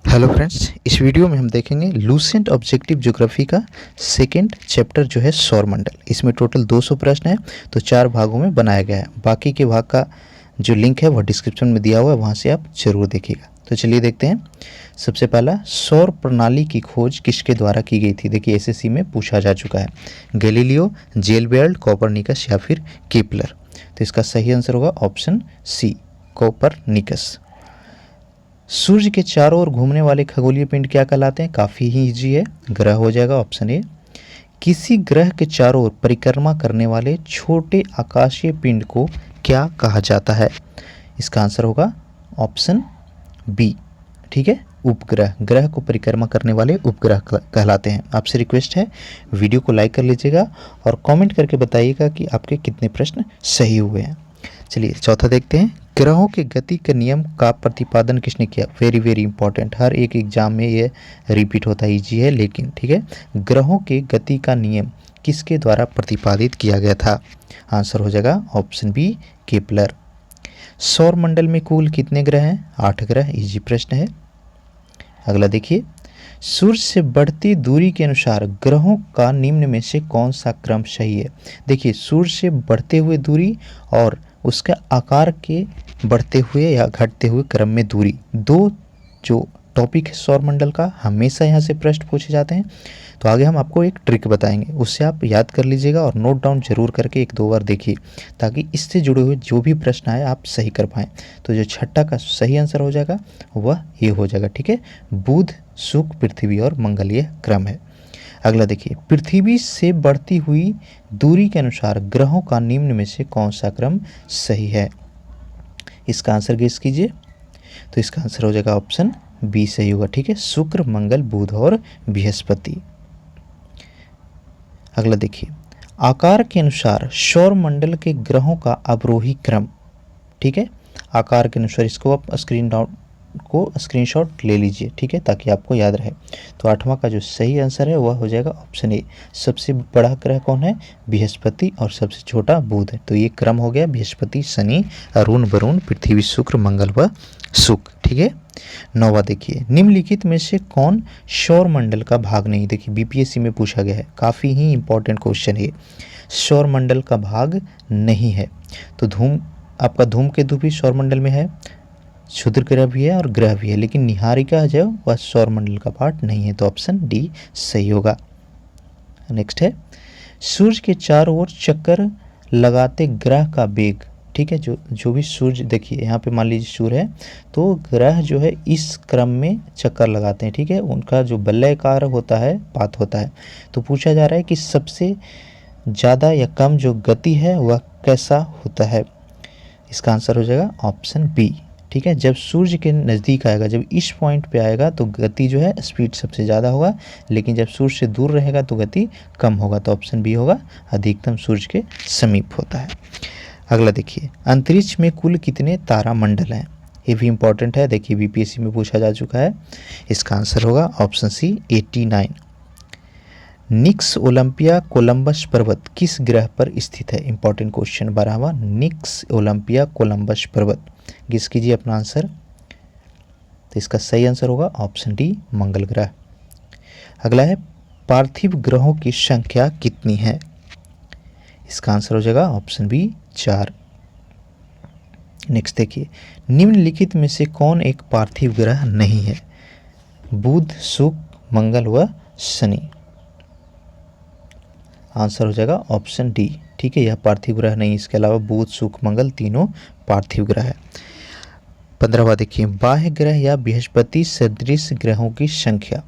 Hello friends, इस video में हम देखेंगे लूसेंट ऑब्जेक्टिव ज्योग्राफी का सेकेंड चैप्टर जो है सौरमंडल। इसमें टोटल 200 प्रश्न है, तो 4 भागों में बनाया गया है। बाकी के भाग का जो लिंक है वह डिस्क्रिप्शन में दिया हुआ है, वहाँ से आप जरूर देखिएगा। तो चलिए देखते हैं। सबसे पहला, सौर प्रणाली की खोज किसके द्वारा की गई थी? देखिए एसएससी में पूछा जा चुका है। गैलीलियो, जेलबर्ट, कोपरनिकस या फिर केपलर। तो इसका सही आंसर होगा ऑप्शन सी, कोपरनिकस। सूर्य के चारों ओर घूमने वाले खगोलीय पिंड क्या कहलाते हैं? काफ़ी ही इजी है, ग्रह हो जाएगा ऑप्शन ए। किसी ग्रह के चारों ओर परिक्रमा करने वाले छोटे आकाशीय पिंड को क्या कहा जाता है? इसका आंसर होगा ऑप्शन बी, ठीक है, उपग्रह। ग्रह को परिक्रमा करने वाले उपग्रह कहलाते हैं। आपसे रिक्वेस्ट है वीडियो को लाइक कर लीजिएगा और कमेंट करके बताइएगा कि आपके कितने प्रश्न सही हुए हैं। चलिए चौथा देखते हैं। ग्रहों के गति के नियम का प्रतिपादन किसने किया? वेरी वेरी इंपॉर्टेंट, हर एक एग्जाम में ये रिपीट होता है, ईजी है लेकिन, ठीक है। ग्रहों के गति का नियम किसके द्वारा प्रतिपादित किया गया था? आंसर हो जाएगा ऑप्शन बी, केपलर। सौर मंडल में कुल कितने ग्रह हैं? 8 ग्रह, इजी प्रश्न है। अगला देखिए, सूर्य से बढ़ती दूरी के अनुसार ग्रहों का निम्न में से कौन सा क्रम सही है? देखिए सूर्य से बढ़ते हुए दूरी और उसके आकार के बढ़ते हुए या घटते हुए क्रम में दूरी, दो जो टॉपिक है सौरमंडल का, हमेशा यहाँ से प्रश्न पूछे जाते हैं। तो आगे हम आपको एक ट्रिक बताएंगे, उससे आप याद कर लीजिएगा और नोट डाउन जरूर करके 1-2 बार देखिए, ताकि इससे जुड़े हुए जो भी प्रश्न आए आप सही कर पाएँ। तो जो छठा का सही आंसर हो जाएगा वह ये हो जाएगा, ठीक है। बुध, शुक्र, पृथ्वी और मंगल ये क्रम है। अगला देखिए, पृथ्वी से बढ़ती हुई दूरी के अनुसार ग्रहों का निम्न में से कौन सा क्रम सही है? इसका आंसर गेस कीजिए। तो इसका आंसर हो जाएगा ऑप्शन बी सही होगा, ठीक है, शुक्र, मंगल, बुध और बृहस्पति। अगला देखिए, आकार के अनुसार सौर मंडल के ग्रहों का अवरोही क्रम, ठीक है, आकार के अनुसार। इसको आप स्क्रीनशॉट ले लीजिए, ठीक है, ताकि आपको याद रहे। तो 8वां का जो सही आंसर है वह हो जाएगा ऑप्शन ए। सबसे बड़ा ग्रह कौन है? बृहस्पति, और सबसे छोटा बुध है। तो ये क्रम हो गया बृहस्पति, शनि, अरुण, वरुण, पृथ्वी, शुक्र, मंगल व शुक्र, ठीक है। 9वां देखिए, निम्नलिखित में से कौन सौर मंडल का भाग नहीं? देखिए बीपीएससी में पूछा गया है, काफ़ी ही इंपॉर्टेंट क्वेश्चन है। सौर मंडल का भाग नहीं है, तो आपका धूमकेतु भी सौरमंडल में है, क्षुद्र ग्रह भी है और ग्रह भी है, लेकिन निहारिका जो वह सौरमंडल का पार्ट नहीं है। तो ऑप्शन डी सही होगा। नेक्स्ट है, सूर्य के चारों ओर चक्कर लगाते ग्रह का वेग, ठीक है, जो भी सूर्य, देखिए यहाँ पे मान लीजिए सूर्य है, तो ग्रह जो है इस क्रम में चक्कर लगाते हैं, ठीक है, उनका जो वलयाकार होता है, पाथ होता है। तो पूछा जा रहा है कि सबसे ज़्यादा या कम जो गति है वह कैसा होता है? इसका आंसर हो जाएगा ऑप्शन बी, ठीक है। जब सूर्य के नज़दीक आएगा, जब इस पॉइंट पे आएगा तो गति जो है स्पीड सबसे ज़्यादा होगा, लेकिन जब सूर्य से दूर रहेगा तो गति कम होगा। तो ऑप्शन बी होगा, अधिकतम सूर्य के समीप होता है। अगला देखिए, अंतरिक्ष में कुल कितने तारामंडल हैं? ये भी इंपॉर्टेंट है, देखिए बीपीएससी में पूछा जा चुका है। इसका आंसर होगा ऑप्शन सी, 89। निक्स ओलंपिया कोलंबस पर्वत किस ग्रह पर स्थित है? इंपॉर्टेंट क्वेश्चन 12वां, निक्स ओलंपिया कोलंबस पर्वत, गेस कीजिए अपना आंसर। तो इसका सही आंसर होगा ऑप्शन डी, मंगल ग्रह। अगला है, पार्थिव ग्रहों की संख्या कितनी है? इसका आंसर हो जाएगा ऑप्शन बी, 4। नेक्स्ट देखिए, निम्नलिखित में से कौन एक पार्थिव ग्रह नहीं है? बुध, शुक्र, मंगल व शनि। आंसर हो जाएगा ऑप्शन डी, ठीक है, यह पार्थिव ग्रह नहीं। इसके अलावा बुध, शुक्र, मंगल तीनों पार्थिव ग्रह है। 15वां देखिए, बाह्य ग्रह या बृहस्पति सदृश ग्रहों की संख्या।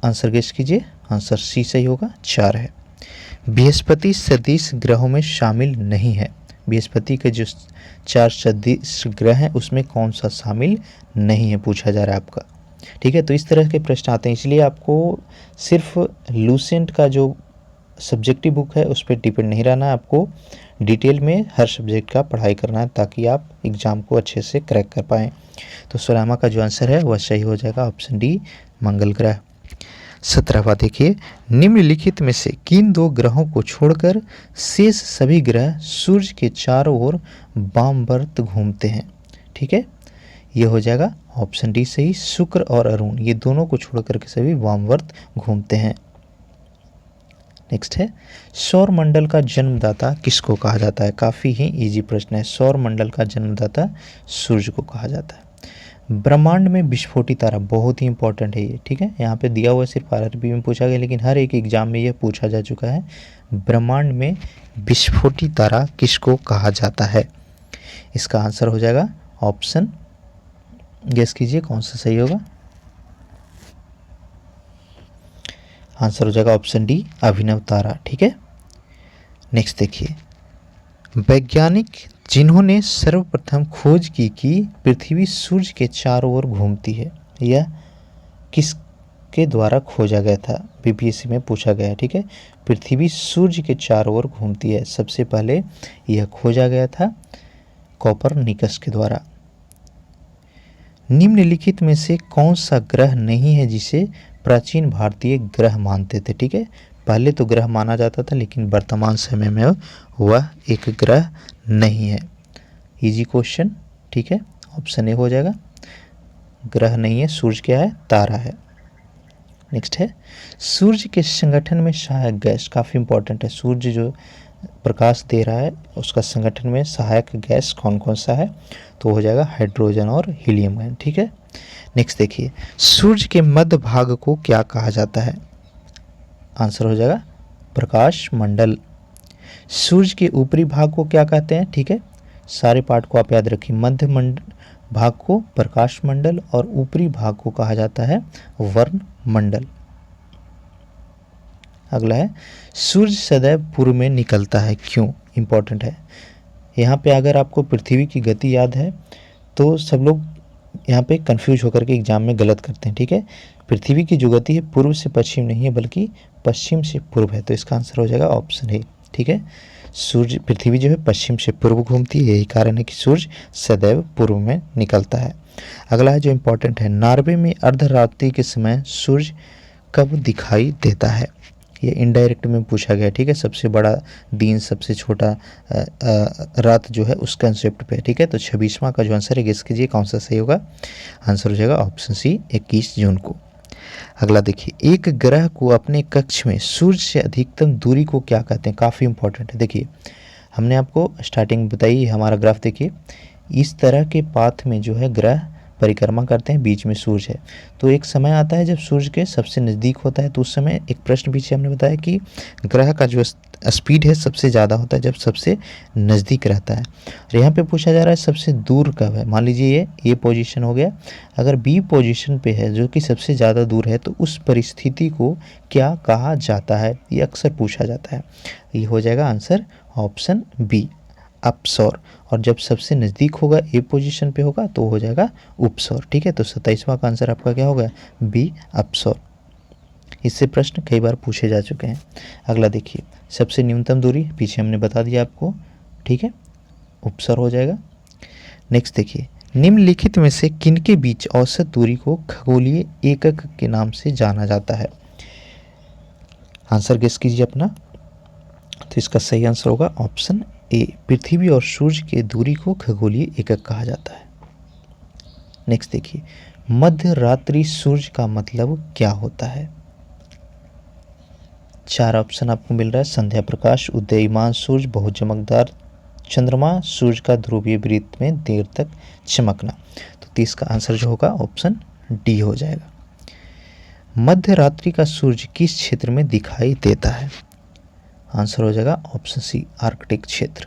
आंसर गेस कीजिए। आंसर सी सही होगा, 4 है। बृहस्पति सदृश ग्रहों में शामिल नहीं है। बृहस्पति के जो 4 सदृश ग्रह हैं उसमें कौन सा शामिल नहीं है, पूछा जा रहा है आपका, ठीक है। तो इस तरह के प्रश्न आते हैं, इसलिए आपको सिर्फ लूसेंट का जो सब्जेक्टिव बुक है उस पर डिपेंड नहीं रहना है, आपको डिटेल में हर सब्जेक्ट का पढ़ाई करना है, ताकि आप एग्ज़ाम को अच्छे से क्रैक कर पाएँ। तो 16वां का जो आंसर है वह सही हो जाएगा ऑप्शन डी, मंगल ग्रह। 17वां देखिए, निम्नलिखित में से किन 2 ग्रहों को छोड़कर शेष सभी ग्रह सूर्य के चारों ओर वामवर्त घूमते हैं? ठीक है, ये हो जाएगा ऑप्शन डी सही। शुक्र और अरुण ये दोनों को छोड़ करके सभी वामवर्त घूमते हैं। नेक्स्ट है सौर मंडल का जन्मदाता किसको कहा जाता है। काफ़ी ही इजी प्रश्न है। सौर मंडल का जन्मदाता सूर्य को कहा जाता है। ब्रह्मांड में विस्फोटी तारा बहुत ही इंपॉर्टेंट है ये, ठीक है। यहाँ पे दिया हुआ सिर्फ आरआरबी में पूछा गया, लेकिन हर एक एग्जाम में ये पूछा जा चुका है। ब्रह्मांड में विस्फोटी तारा किसको कहा जाता है। इसका आंसर हो जाएगा ऑप्शन, गेस कीजिए कौन सा सही होगा। आंसर हो जाएगा ऑप्शन डी अभिनव तारा, ठीक है। नेक्स्ट देखिए, वैज्ञानिक जिन्होंने सर्वप्रथम खोज की कि पृथ्वी सूर्य के चारों ओर घूमती है, यह किसके द्वारा खोजा गया था। बीपीएससी में पूछा गया है, ठीक है। पृथ्वी सूर्य के चारों ओर घूमती है, सबसे पहले यह खोजा गया था कोपरनिकस के द्वारा। निम्नलिखित में से कौन सा ग्रह नहीं है जिसे प्राचीन भारतीय ग्रह मानते थे, ठीक है। पहले तो ग्रह माना जाता था, लेकिन वर्तमान समय में वह एक ग्रह नहीं है। इजी क्वेश्चन, ठीक है। ऑप्शन ए हो जाएगा, ग्रह नहीं है, सूर्य क्या है, तारा है। नेक्स्ट है सूर्य के संगठन में सहायक गैस, काफ़ी इंपॉर्टेंट है। सूर्य जो प्रकाश दे रहा है उसका संगठन में सहायक गैस कौन कौन सा है, तो हो जाएगा हाइड्रोजन और हीलियम गैस, ठीक है। नेक्स्ट देखिए, सूर्य के मध्य भाग को क्या कहा जाता है। आंसर हो जाएगा प्रकाश मंडल। सूर्य के ऊपरी भाग को क्या कहते हैं, ठीक है। सारे पार्ट को आप याद रखिए। मध्य भाग को प्रकाश मंडल और ऊपरी भाग को कहा जाता है वर्ण मंडल। अगला है सूर्य सदैव पूर्व में निकलता है, क्यों, इंपॉर्टेंट है। यहाँ पे अगर आपको पृथ्वी की गति याद है तो सब लोग यहाँ पे कंफ्यूज होकर के एग्जाम में गलत करते हैं, ठीक है। पृथ्वी की जो गति है पूर्व से पश्चिम नहीं है बल्कि पश्चिम से पूर्व है, तो इसका आंसर हो जाएगा ऑप्शन ए, ठीक है। सूर्य, पृथ्वी जो है पश्चिम से पूर्व घूमती है, यही कारण है कि सूर्य सदैव पूर्व में निकलता है। अगला है जो इम्पोर्टेंट है, नॉर्वे में अर्धरात्रि के समय सूर्य कब दिखाई देता है। ये इनडायरेक्ट में पूछा गया, ठीक है। सबसे बड़ा दिन, सबसे छोटा रात जो है उस कंसेप्ट पे, ठीक है। तो 26वां का जो आंसर है, गेस कीजिए कौन सा सही होगा। आंसर हो जाएगा ऑप्शन सी 21 जून को। अगला देखिए, एक ग्रह को अपने कक्ष में सूर्य से अधिकतम दूरी को क्या कहते हैं, काफ़ी इंपॉर्टेंट है। देखिए हमने आपको स्टार्टिंग बताई, हमारा ग्राफ देखिए, इस तरह के पाथ में जो है ग्रह परिक्रमा करते हैं, बीच में सूर्य है। तो एक समय आता है जब सूर्य के सबसे नज़दीक होता है, तो उस समय एक प्रश्न पीछे हमने बताया कि ग्रह का जो स्पीड है सबसे ज़्यादा होता है जब सबसे नज़दीक रहता है। और यहाँ पे पूछा जा रहा है सबसे दूर कब है। मान लीजिए ये पोजीशन हो गया, अगर बी पोजीशन पे है जो कि सबसे ज़्यादा दूर है, तो उस परिस्थिति को क्या कहा जाता है, ये अक्सर पूछा जाता है। ये हो जाएगा आंसर ऑप्शन बी, अपसौर। और जब सबसे नज़दीक होगा, ए पोजीशन पे होगा, तो हो जाएगा उपसौर, ठीक है। तो 27वां का आंसर आपका क्या होगा, बी, अपसौर। इससे प्रश्न कई बार पूछे जा चुके हैं। अगला देखिए, सबसे न्यूनतम दूरी पीछे हमने बता दिया आपको, ठीक है, उपसौर हो जाएगा। नेक्स्ट देखिए, निम्नलिखित में से किनके बीच औसत दूरी को खगोलीय एकक के नाम से जाना जाता है। आंसर गेस कीजिए अपना। तो इसका सही आंसर होगा ऑप्शन ए, पृथ्वी और सूर्य की दूरी को खगोलीय एकक कहा जाता है। नेक्स्ट देखिए, मध्य रात्रि सूर्य का मतलब क्या होता है। 4 ऑप्शन आपको मिल रहा है, संध्या प्रकाश, उदयमान सूर्य, बहुत चमकदार चंद्रमा, सूर्य का ध्रुवीय वृत्त में देर तक चमकना। तो 30 का आंसर जो होगा ऑप्शन डी हो जाएगा। मध्य रात्रि का सूर्य किस क्षेत्र में दिखाई देता है। आंसर हो जाएगा ऑप्शन सी, आर्कटिक क्षेत्र।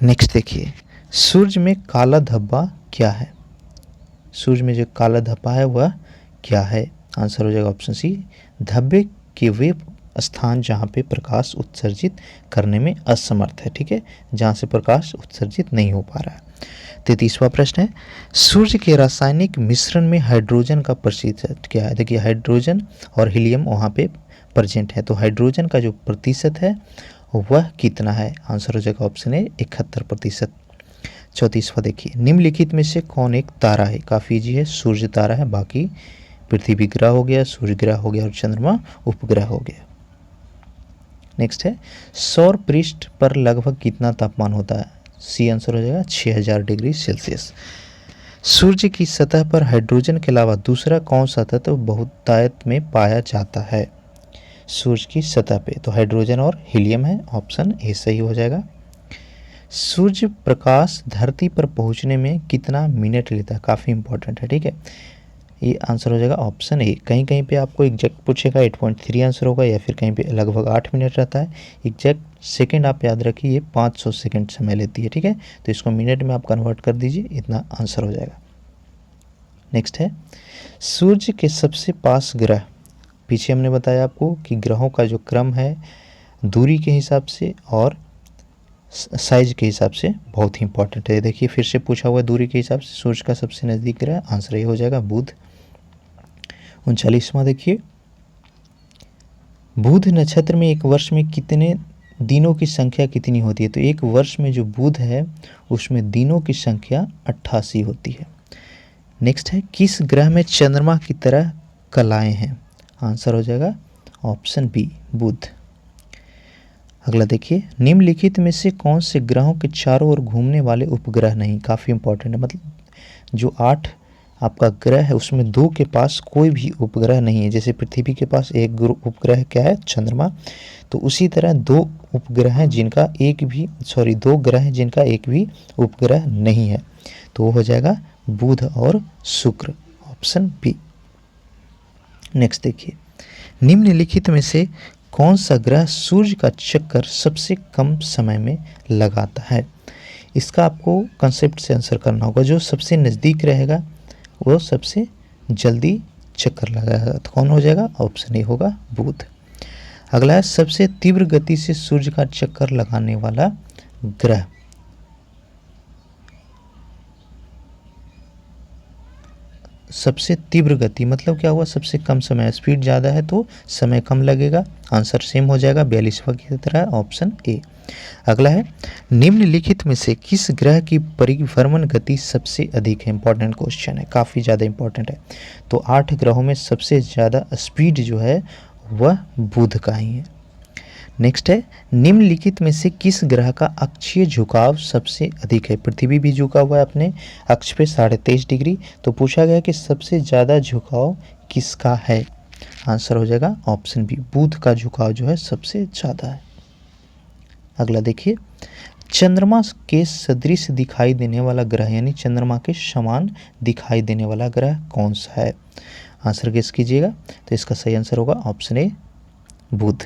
नेक्स्ट देखिए, सूर्य में काला धब्बा क्या है। सूर्य में जो काला धब्बा है वह क्या है। आंसर हो जाएगा ऑप्शन सी, धब्बे के वे स्थान जहाँ पे प्रकाश उत्सर्जित करने में असमर्थ है, ठीक है, जहाँ से प्रकाश उत्सर्जित नहीं हो पा रहा है। 33वां प्रश्न है, सूर्य के रासायनिक मिश्रण में हाइड्रोजन का प्रतिशत क्या है। देखिए हाइड्रोजन और हीलियम वहाँ पे प्रेजेंट है, तो हाइड्रोजन का जो प्रतिशत है वह कितना है। आंसर हो जाएगा ऑप्शन ए, 71%। 34वां देखिए, निम्नलिखित में से कौन एक तारा है। काफ़ी इजी है, सूर्य तारा है, बाकी पृथ्वी ग्रह हो गया, सूर्य ग्रह हो गया और चंद्रमा उपग्रह हो गया। नेक्स्ट है सौर पृष्ठ पर लगभग कितना तापमान होता है? सी आंसर हो जाएगा 6000 डिग्री सेल्सियस। सूर्य की सतह पर हाइड्रोजन के अलावा दूसरा कौन सा तत्व बहुतायत में पाया जाता है? सूर्य की सतह पे तो हाइड्रोजन और हीलियम है, ऑप्शन ए सही हो जाएगा। सूर्य प्रकाश धरती पर पहुंचने में कितना मिनट लेता है? काफ़ी इंपॉर्टेंट है, ठीक है। ये आंसर हो जाएगा ऑप्शन ए। कहीं कहीं पे आपको एग्जैक्ट पूछेगा 8.3 आंसर होगा, या फिर कहीं पे लगभग 8 मिनट रहता है। एग्जैक्ट सेकंड आप याद रखिए, ये 500 सेकंड समय लेती है, ठीक है। तो इसको मिनट में आप कन्वर्ट कर दीजिए, इतना आंसर हो जाएगा। नेक्स्ट है सूर्य के सबसे पास ग्रह, पीछे हमने बताया आपको कि ग्रहों का जो क्रम है दूरी के हिसाब से और साइज के हिसाब से बहुत ही इंपॉर्टेंट है। देखिए फिर से पूछा हुआ है दूरी के हिसाब से सूर्य का सबसे नज़दीक ग्रह, आंसर ये हो जाएगा बुध। 39वां देखिए, बुध नक्षत्र में एक वर्ष में कितने दिनों की संख्या कितनी होती है? तो एक वर्ष में जो बुध है उसमें दिनों की संख्या 88 होती है। नेक्स्ट है किस ग्रह में चंद्रमा की तरह कलाएं हैं? आंसर हो जाएगा ऑप्शन बी बुध। अगला देखिए, निम्नलिखित में से कौन से ग्रहों के चारों ओर घूमने वाले उपग्रह नहीं? काफ़ी इंपॉर्टेंट है, मतलब जो 8 आपका ग्रह है उसमें 2 के पास कोई भी उपग्रह नहीं है। जैसे पृथ्वी के पास एक उपग्रह क्या है? चंद्रमा। तो उसी तरह 2 उपग्रह हैं जिनका एक भी 2 ग्रह हैं जिनका एक भी उपग्रह नहीं है। तो वो हो जाएगा बुध और शुक्र, ऑप्शन बी। नेक्स्ट देखिए, निम्नलिखित में से कौन सा ग्रह सूर्य का चक्कर सबसे कम समय में लगाता है? इसका आपको कंसेप्ट से आंसर करना होगा। जो सबसे नज़दीक रहेगा वो सबसे जल्दी चक्कर लगाएगा, तो कौन हो जाएगा? ऑप्शन ए होगा बुध। अगला है सबसे तीव्र गति से सूर्य का चक्कर लगाने वाला ग्रह। सबसे तीव्र गति मतलब क्या हुआ? सबसे कम समय, स्पीड ज़्यादा है तो समय कम लगेगा, आंसर सेम हो जाएगा 42वां की तरह, ऑप्शन ए। अगला है निम्नलिखित में से किस ग्रह की परिभ्रमण गति सबसे अधिक है? इंपॉर्टेंट क्वेश्चन है, काफ़ी ज़्यादा इंपॉर्टेंट है। तो 8 ग्रहों में सबसे ज़्यादा स्पीड जो है वह बुध का ही है। नेक्स्ट है निम्नलिखित में से किस ग्रह का अक्षीय झुकाव सबसे अधिक है? पृथ्वी भी झुका हुआ है अपने अक्ष पे 23.5 डिग्री। तो पूछा गया कि सबसे ज़्यादा झुकाव किसका है? आंसर हो जाएगा ऑप्शन बी, बुध का झुकाव जो है सबसे ज़्यादा है। अगला देखिए, चंद्रमा के सदृश दिखाई देने वाला ग्रह यानी चंद्रमा के समान दिखाई देने वाला ग्रह कौन सा है? आंसर गेस कीजिएगा। तो इसका सही आंसर होगा ऑप्शन ए बुध।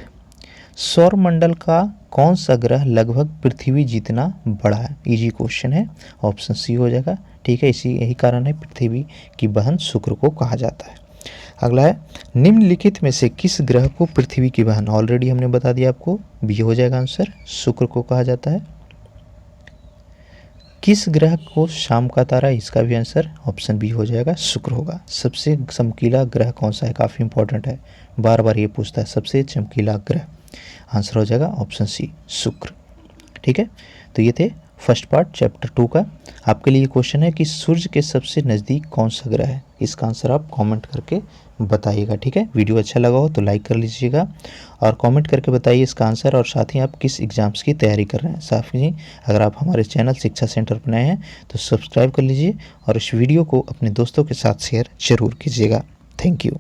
सौर मंडल का कौन सा ग्रह लगभग पृथ्वी जितना बड़ा है? इजी क्वेश्चन है, ऑप्शन सी हो जाएगा, ठीक है। यही कारण है पृथ्वी की बहन शुक्र को कहा जाता है। अगला है निम्नलिखित में से किस ग्रह को पृथ्वी की बहन? ऑलरेडी हमने बता दिया आपको, बी हो जाएगा आंसर, शुक्र को कहा जाता है। किस ग्रह को शाम का तारा? इसका भी आंसर ऑप्शन बी हो जाएगा, शुक्र होगा। सबसे चमकीला ग्रह कौन सा है? काफ़ी इंपॉर्टेंट है, बार बार ये पूछता है सबसे चमकीला ग्रह, आंसर हो जाएगा ऑप्शन सी शुक्र, ठीक है। तो ये थे फर्स्ट पार्ट चैप्टर 2 का। आपके लिए क्वेश्चन है कि सूर्य के सबसे नज़दीक कौन सा ग्रह है? इसका आंसर आप कमेंट करके बताइएगा, ठीक है। वीडियो अच्छा लगा हो तो लाइक कर लीजिएगा और कमेंट करके बताइए इसका आंसर, और साथ ही आप किस एग्ज़ाम्स की तैयारी कर रहे हैं। साथ ही अगर आप हमारे चैनल शिक्षा सेंटर पर नए हैं तो सब्सक्राइब कर लीजिए और इस वीडियो को अपने दोस्तों के साथ शेयर ज़रूर कीजिएगा। Thank you.